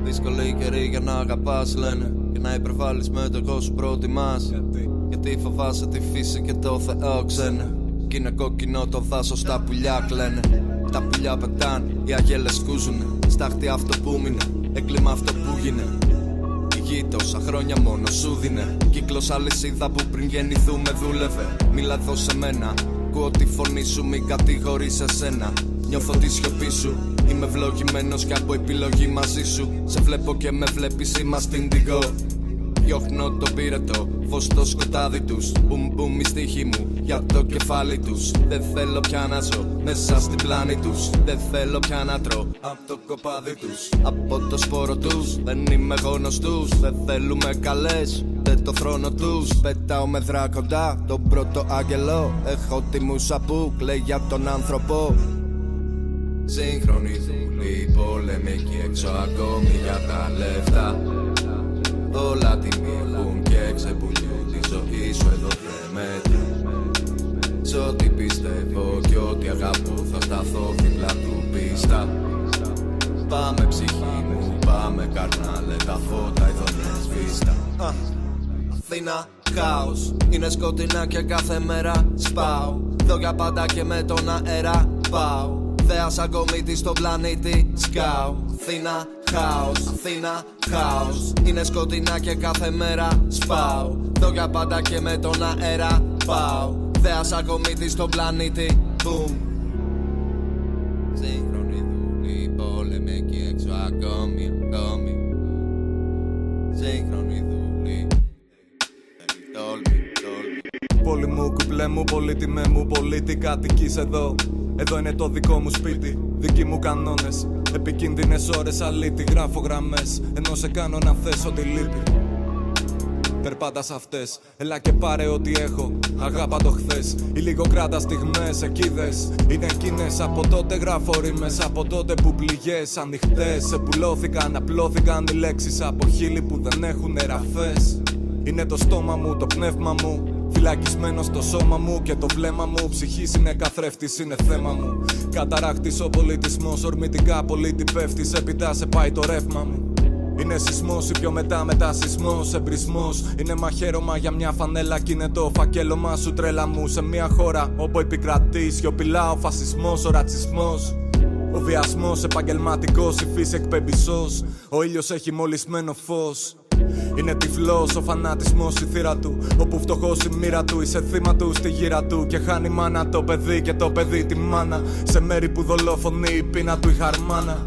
Δύσκολη καιρή για να αγαπάς λένε, και να υπερβάλλεις με το εγώ σου προτιμάς. Γιατί φοβάσαι τη φύση και το Θεό ξένε. Κι είναι κόκκινο το δάσος, τα πουλιά κλαίνε. Τα πουλιά πετάνε, οι αγέλες σκούζουνε. Στάχτη αυτό που μείνε, έγκλημα αυτό που γίνε. Η γη τόσα χρόνια μόνο σου δίνε. Κύκλος αλυσίδα που πριν γεννηθούμε δούλευε. Μίλα εδώ σε μένα, ακούω τη φωνή σου, μην κατηγορείς εσένα. Νιώθω τη σιωπή σου, είμαι ευλογημένος κι από επιλογή μαζί σου. Σε βλέπω και με βλέπεις, είμαστε indigo. Διώχνω το πύρετο, φως στο σκοτάδι τους. Μπουμ μπουμ η στίχη μου για το κεφάλι τους. Δεν θέλω πια να ζω μέσα στην πλάνη τους. Δεν θέλω πια να τρώω από το κοπάδι τους. Από το σπόρο τους δεν είμαι γόνος τους. Δεν θέλουμε καλές, δεν το θρόνο τους. Πετάω με δράκοντα τον πρώτο άγγελο. Έχω τη μουσα που κλαίει για τον άνθρωπο. Σύγχρονοι δούλοι, πολεμικοί έξω ακόμη για τα λεφτά. Όλα τιμή έχουν και ξεπουλιούν τη ζωή σου εδώ και μέτρου. Σ' ό,τι πιστεύω και ό,τι αγαπώ θα σταθώ δίπλα του πίστα. Πάμε ψυχή μου, πάμε καρνάλε, τα φώτα εδώ είναι σβήστα. Αθήνα, χάος, είναι σκοτεινά και κάθε μέρα σπάω. Εδώ για πάντα και με τον αέρα πάω. Θέας αγκομίτη στον πλανήτη σκάω. Αθήνα, χάος, Αθήνα, χάος. Είναι σκοτεινά και κάθε μέρα σπάω. Εδώ για πάντα και με τον αέρα πάω. Θέας αγκομίτη στον πλανήτη, boom. Σύγχρονοι δούλοι, πολεμικοί έξω ακόμη. Σύγχρονοι δούλοι, τόλμη. Πόλη μου, κουπλέ μου, πολύτιμέ μου, πολίτη κατοικείς εδώ. Εδώ είναι το δικό μου σπίτι, δικοί μου κανόνες. Επικίνδυνες ώρες αλήτη, γράφω γραμμές. Ενώ σε κάνω να θες ό,τι λείπει. Περπάτα σ' αυτές, έλα και πάρε ό,τι έχω. Αγάπα το χθες, ή λίγο κράτα στιγμές. Εκεί δες, είναι εκείνες. Από τότε γράφω ρήμες, από τότε που πληγές ανοιχτές. Σε πουλώθηκαν, απλώθηκαν οι λέξεις από χείλη που δεν έχουν εραφές. Είναι το στόμα μου, το πνεύμα μου, φυλακισμένο στο σώμα μου και το βλέμμα μου. Ψυχής είναι καθρέφτης, είναι θέμα μου. Καταράχτης ο πολιτισμός, ορμητικά πολίτη πέφτεις. Έπειτα σε πάει το ρεύμα μου. Είναι σεισμός ή πιο μετά σεισμός, εμπρισμός. Είναι μαχαίρωμα για μια φανέλα κι είναι το φακέλωμα σου, τρέλα μου. Σε μια χώρα όπου επικρατεί σιωπηλά ο φασισμός, ο ρατσισμός. Ο βιασμός επαγγελματικός, η φύση εκπέμπισος. Ο ήλιος έχει μολυσμένο φως. Είναι τυφλός ο φανατισμός η θύρα του. Όπου φτωχός η μοίρα του, είσαι θύμα του στη γύρα του. Και χάνει μάνα το παιδί και το παιδί τη μάνα. Σε μέρη που δολοφονεί η πείνα του η χαρμάνα.